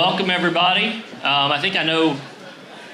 welcome everybody. I think I know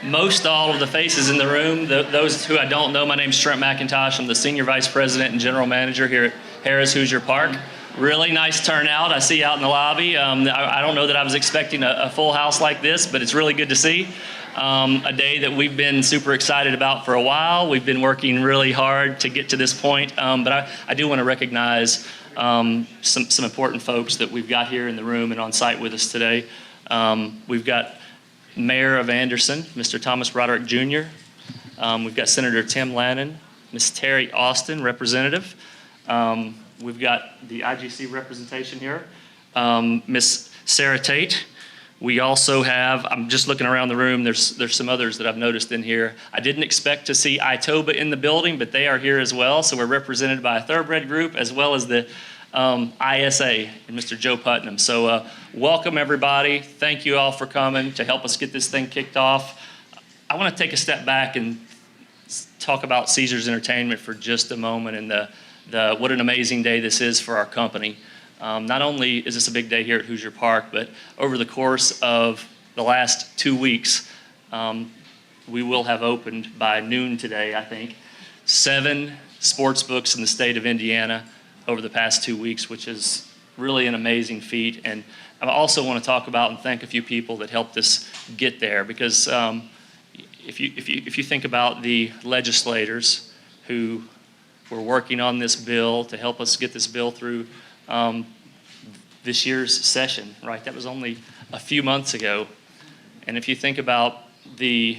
most all of the faces in the room. Those who I don't know, my name's Trent McIntosh. I'm the Senior Vice President and General Manager here at Harrah's Hoosier Park. Really nice turnout I see out in the lobby. I don't know that I was expecting a full house like this, but it's really good to see. A day that we've been super excited about for a while. We've been working really hard to get to this point, but I do want to recognize some important folks that we've got here in the room and on site with us today. We've got Mayor of Anderson, Mr. Thomas Broderick Jr. We've got Senator Tim Lanane, Ms. Terry Austin, Representative. We've got the IGC representation here, Ms. Sarah Tate. We also have, I'm just looking around the room, there's some others that I've noticed in here. I didn't expect to see ITOBA in the building, but they are here as well. So we're represented by a thoroughbred group as well as the ISA and Mr. Joe Putnam. So welcome everybody. Thank you all for coming to help us get this thing kicked off. I want to take a step back and talk about Caesars Entertainment for just a moment and what an amazing day this is for our company. Not only is this a big day here at Hoosier Park, but over the course of the last 2 weeks, we will have opened by noon today, I think, 7 sports books in the state of Indiana over the past 2 weeks, which is really an amazing feat. And I also want to talk about and thank a few people that helped us get there, because if you think about the legislators who were working on this bill to help us get this bill through this year's session, right? That was only a few months ago. And if you think about the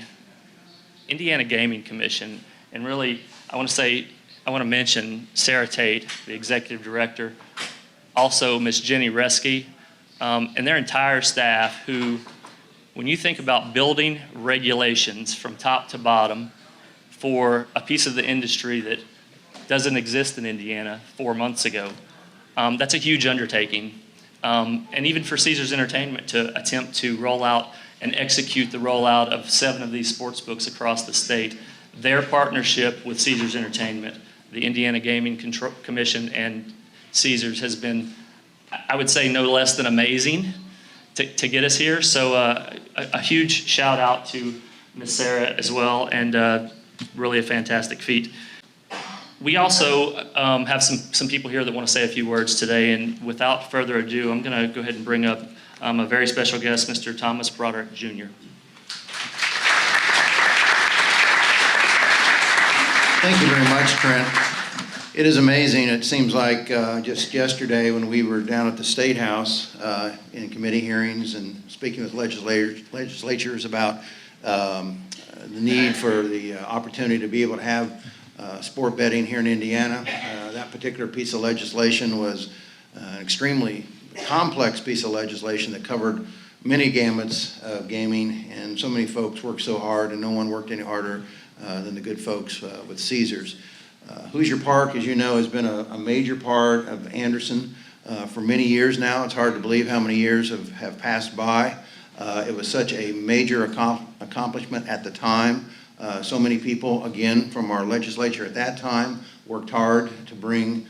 Indiana Gaming Commission, and really, I want to mention Sarah Tate, the executive director, also Ms. Jenny Reske, and their entire staff who, when you think about building regulations from top to bottom for a piece of the industry that doesn't exist in Indiana 4 months ago, that's a huge undertaking. And even for Caesars Entertainment to attempt to roll out and execute the rollout of 7 of these sports books across the state, their partnership with Caesars Entertainment, the Indiana Gaming Commission, and Caesars has been, I would say, no less than amazing to get us here. So a huge shout out to Ms. Sarah as well, and really a fantastic feat. We also have some people here that want to say a few words today, and without further ado, I'm going to go ahead and bring up a very special guest, Mr. Thomas Broderick Jr. Thank you very much, Trent. It is amazing. It seems like just yesterday when we were down at the State House in committee hearings and speaking with legislatures about the need for the opportunity to be able to have sport betting here in Indiana. That particular piece of legislation was an extremely complex piece of legislation that covered many gamuts of gaming, and so many folks worked so hard, and no one worked any harder than the good folks with Caesars. Hoosier Park, as you know, has been a major part of Anderson for many years now. It's hard to believe how many years have passed by. It was such a major accomplishment at the time. So many people, again, from our legislature at that time, worked hard to bring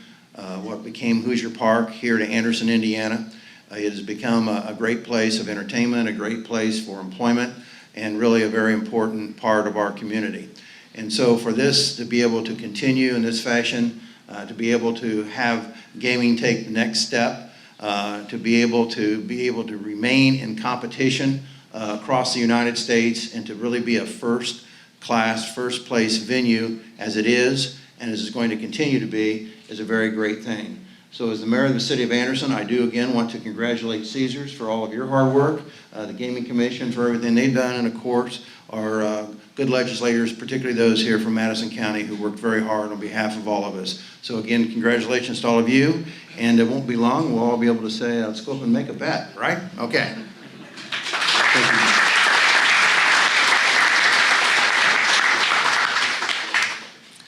what became Hoosier Park here to Anderson, Indiana. It has become a great place of entertainment, a great place for employment, and really a very important part of our community. And so for this to be able to continue in this fashion, to be able to have gaming take the next step, to be able to remain in competition across the United States, and to really be a first place venue as it is and as it's going to continue to be, is a very great thing. So as the mayor of the city of Anderson, I do again want to congratulate Caesars for all of your hard work, the Gaming Commission for everything they've done, and of course our good legislators, particularly those here from Madison County who worked very hard on behalf of all of us. So again, congratulations to all of you, and it won't be long, we'll all be able to say, let's go up and make a bet, right? Okay. Thank you.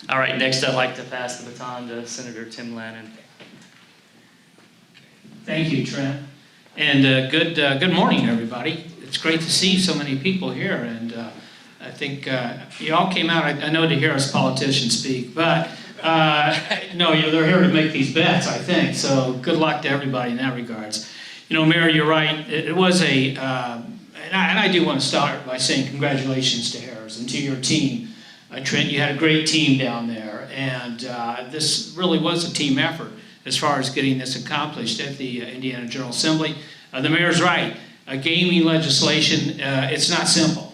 All right, next I'd like to pass the baton to Senator Tim Lanane. Thank you, Trent. And good morning, everybody. It's great to see so many people here, and I think you all came out, I know, to hear us politicians speak, but no, they're here to make these bets, I think, so good luck to everybody in that regards. You know, Mayor, you're right. It was and I do want to start by saying congratulations to Harris and to your team. Trent, you had a great team down there, and this really was a team effort as far as getting this accomplished at the Indiana General Assembly. The mayor's right. Gaming legislation, it's not simple.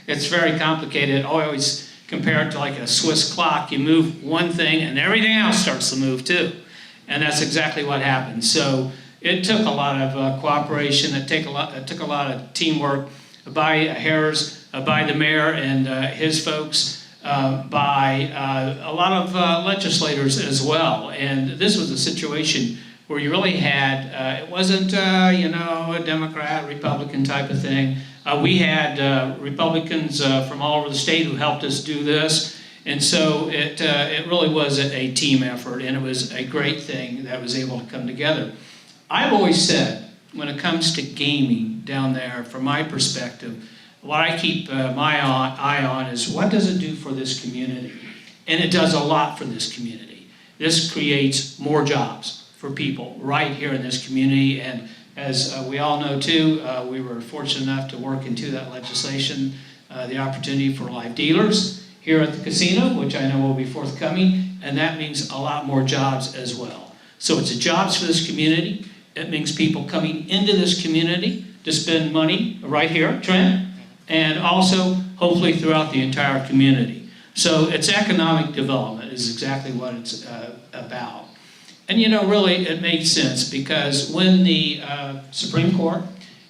It's very complicated. I always compare it to like a Swiss clock. You move one thing and everything else starts to move too. And that's exactly what happened. So it took a lot of cooperation. It took a lot of teamwork by Harris, by the mayor and his folks, by a lot of legislators as well. And this was a situation where you really had, it wasn't, you know, a Democrat, Republican type of thing. We had Republicans from all over the state who helped us do this. And so it really was a team effort, and it was a great thing that was able to come together. I've always said, when it comes to gaming down there, from my perspective, what I keep my eye on is what does it do for this community? And it does a lot for this community. This creates more jobs for people right here in this community. And as we all know too, we were fortunate enough to work into that legislation, the opportunity for live dealers here at the casino, which I know will be forthcoming, and that means a lot more jobs as well. So it's jobs for this community. It means people coming into this community to spend money right here, Trent, and also hopefully throughout the entire community. So it's economic development is exactly what it's about. And you know, really it makes sense because when the Supreme Court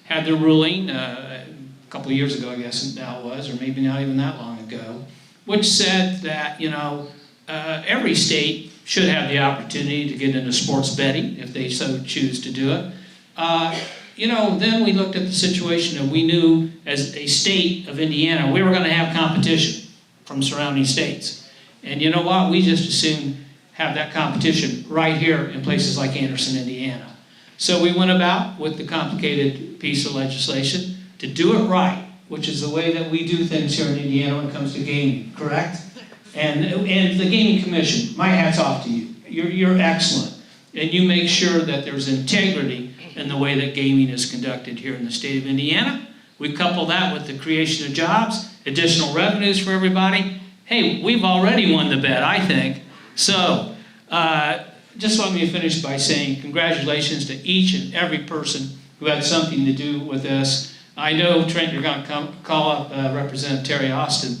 had their ruling a couple of years ago, I guess now it was, or maybe not even that long ago, which said that, you know, every state should have the opportunity to get into sports betting if they so choose to do it. You know, then we looked at the situation and we knew as a state of Indiana, we were going to have competition from surrounding states. And you know what? We just as soon have that competition right here in places like Anderson, Indiana. So we went about with the complicated piece of legislation to do it right, which is the way that we do things here in Indiana when it comes to gaming, correct? And the Gaming Commission, my hat's off to you. You're excellent. And you make sure that there's integrity in the way that gaming is conducted here in the state of Indiana. We couple that with the creation of jobs, additional revenues for everybody. Hey, we've already won the bet, I think. So, just let me finish by saying congratulations to each and every person who had something to do with this. I know, Trent, you're going to call up Representative Terry Austin,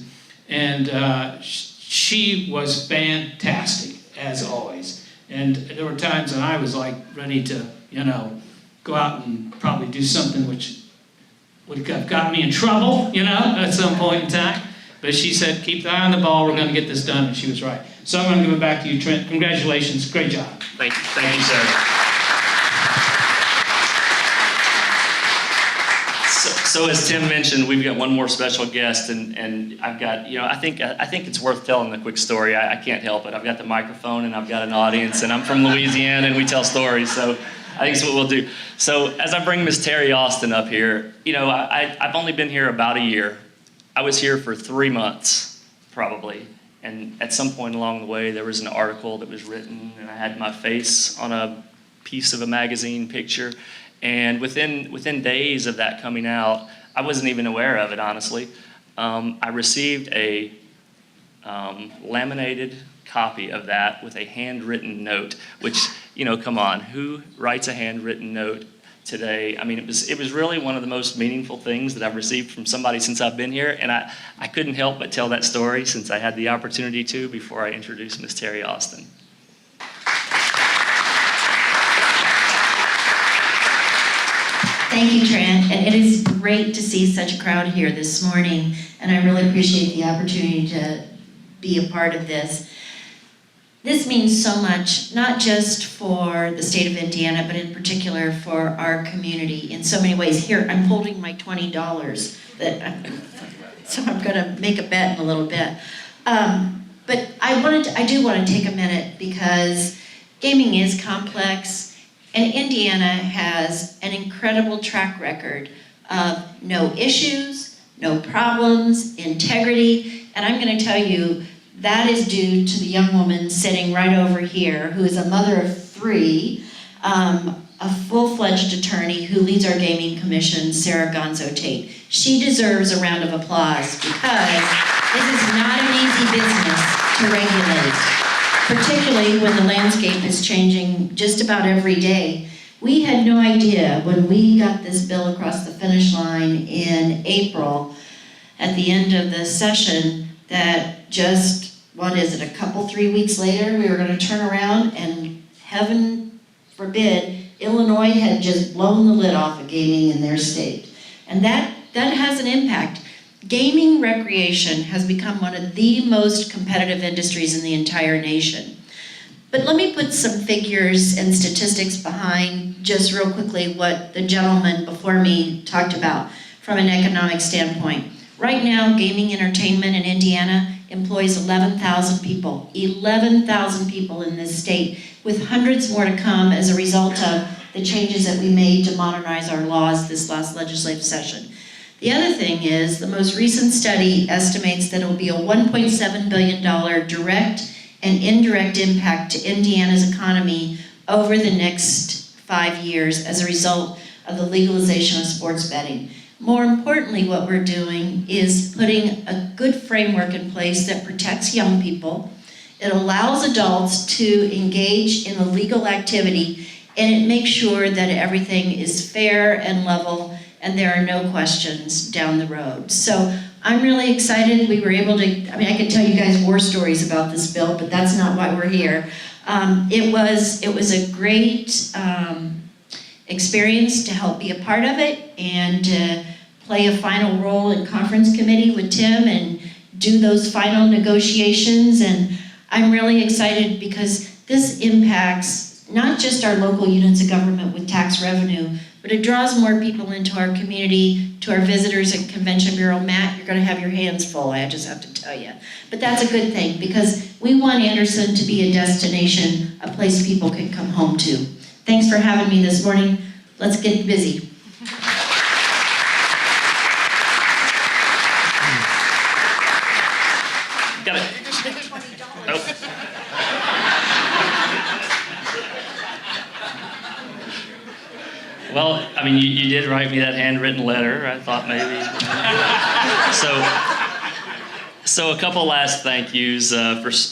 and she was fantastic, as always. And there were times when I was like ready to, you know, go out and probably do something which would have got me in trouble, you know, at some point in time. But she said, keep the eye on the ball, we're going to get this done, and she was right. So I'm going to give it back to you, Trent. Congratulations, great job. Thank you, sir. So as Tim mentioned, we've got one more special guest, and I've got, you know, I think it's worth telling a quick story. I can't help it. I've got the microphone, and I've got an audience, and I'm from Louisiana, and we tell stories, so I think it's what we'll do. So as I bring Miss Terry Austin up here, you know, I've only been here about a year. I was here for 3 months, probably. And at some point along the way, there was an article that was written, and I had my face on a piece of a magazine picture. And within days of that coming out, I wasn't even aware of it, honestly. I received a laminated copy of that with a handwritten note, which, you know, come on, who writes a handwritten note today? I mean, it was really one of the most meaningful things that I've received from somebody since I've been here, and I couldn't help but tell that story since I had the opportunity to before I introduced Miss Terry Austin. Thank you, Trent, and it is great to see such a crowd here this morning, and I really appreciate the opportunity to be a part of this. This means so much, not just for the state of Indiana, but in particular for our community in so many ways. Here, I'm holding my $20 so I'm gonna make a bet in a little bit. But I do want to take a minute because gaming is complex. And Indiana has an incredible track record of no issues, no problems, integrity, and I'm going to tell you that is due to the young woman sitting right over here who is a mother of 3, a full-fledged attorney who leads our gaming commission, Sarah Gonzo-Tate. She deserves a round of applause because this is not an easy business to regulate, particularly when the landscape is changing just about every day. We had no idea when we got this bill across the finish line in April at the end of the session that just, a couple, 3 weeks later, we were going to turn around and heaven forbid, Illinois had just blown the lid off of gaming in their state. And that has an impact. Gaming recreation has become one of the most competitive industries in the entire nation. But let me put some figures and statistics behind just real quickly what the gentleman before me talked about from an economic standpoint. Right now, gaming entertainment in Indiana employs 11,000 people. 11,000 people in this state, with hundreds more to come as a result of the changes that we made to modernize our laws this last legislative session. The other thing is, the most recent study estimates that it will be a $1.7 billion direct and indirect impact to Indiana's economy over the next 5 years as a result of the legalization of sports betting. More importantly, what we're doing is putting a good framework in place that protects young people. It allows adults to engage in a legal activity, and it makes sure that everything is fair and level and there are no questions down the road. So I'm really excited. We were able to, I could tell you guys war stories about this bill, but that's not why we're here. It was a great experience to help be a part of it and play a final role in conference committee with Tim and do those final negotiations. And I'm really excited because this impacts not just our local units of government with tax revenue, but it draws more people into our community, to our visitors at Convention Bureau. Matt, you're going to have your hands full, I just have to tell you. But that's a good thing because we want Anderson to be a destination, a place people can come home to. Thanks for having me this morning. Let's get busy. Got it. Oh. Well, you did write me that handwritten letter. I thought maybe. So a couple last thank yous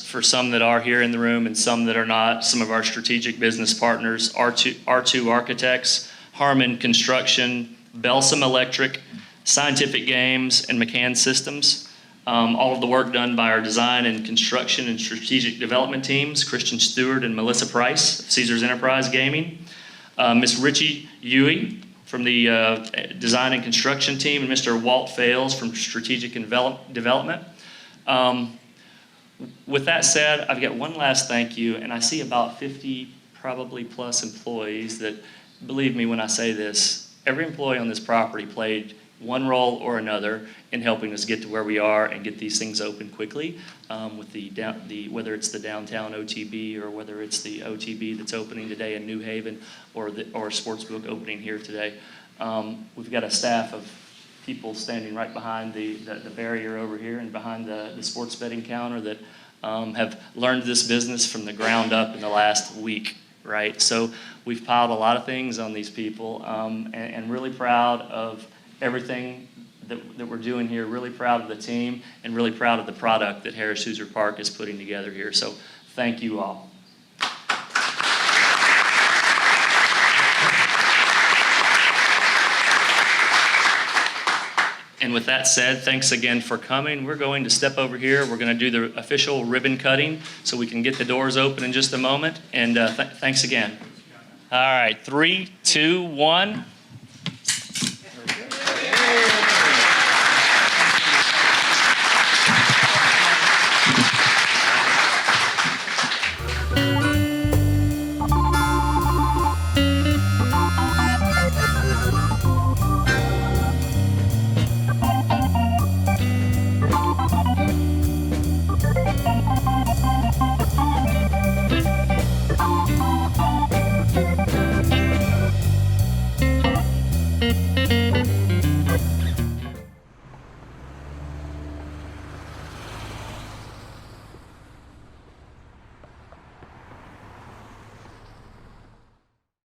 for some that are here in the room and some that are not. Some of our strategic business partners, R2 Architects, Harmon Construction, Belsum Electric, Scientific Games, and McCann Systems. All of the work done by our design and construction and strategic development teams, Christian Stewart and Melissa Price of Caesars Enterprise Gaming. Ms. Richie Huey from the design and construction team, and Mr. Walt Fales from strategic and development. With that said, I've got one last thank you, and I see about 50 probably plus employees that, believe me when I say this, every employee on this property played one role or another in helping us get to where we are and get these things open quickly, with whether it's the downtown OTB or whether it's the OTB that's opening today in New Haven or Sportsbook opening here today. We've got a staff of people standing right behind the barrier over here and behind the sports betting counter that have learned this business from the ground up in the last week, right? So we've piled a lot of things on these people, and really proud of everything that we're doing here, really proud of the team, and really proud of the product that Harris Hoosier Park is putting together here. So thank you all. And with that said, thanks again for coming. We're going to step over here. We're going to do the official ribbon cutting so we can get the doors open in just a moment. And thanks again. All right, 3, 2, 1.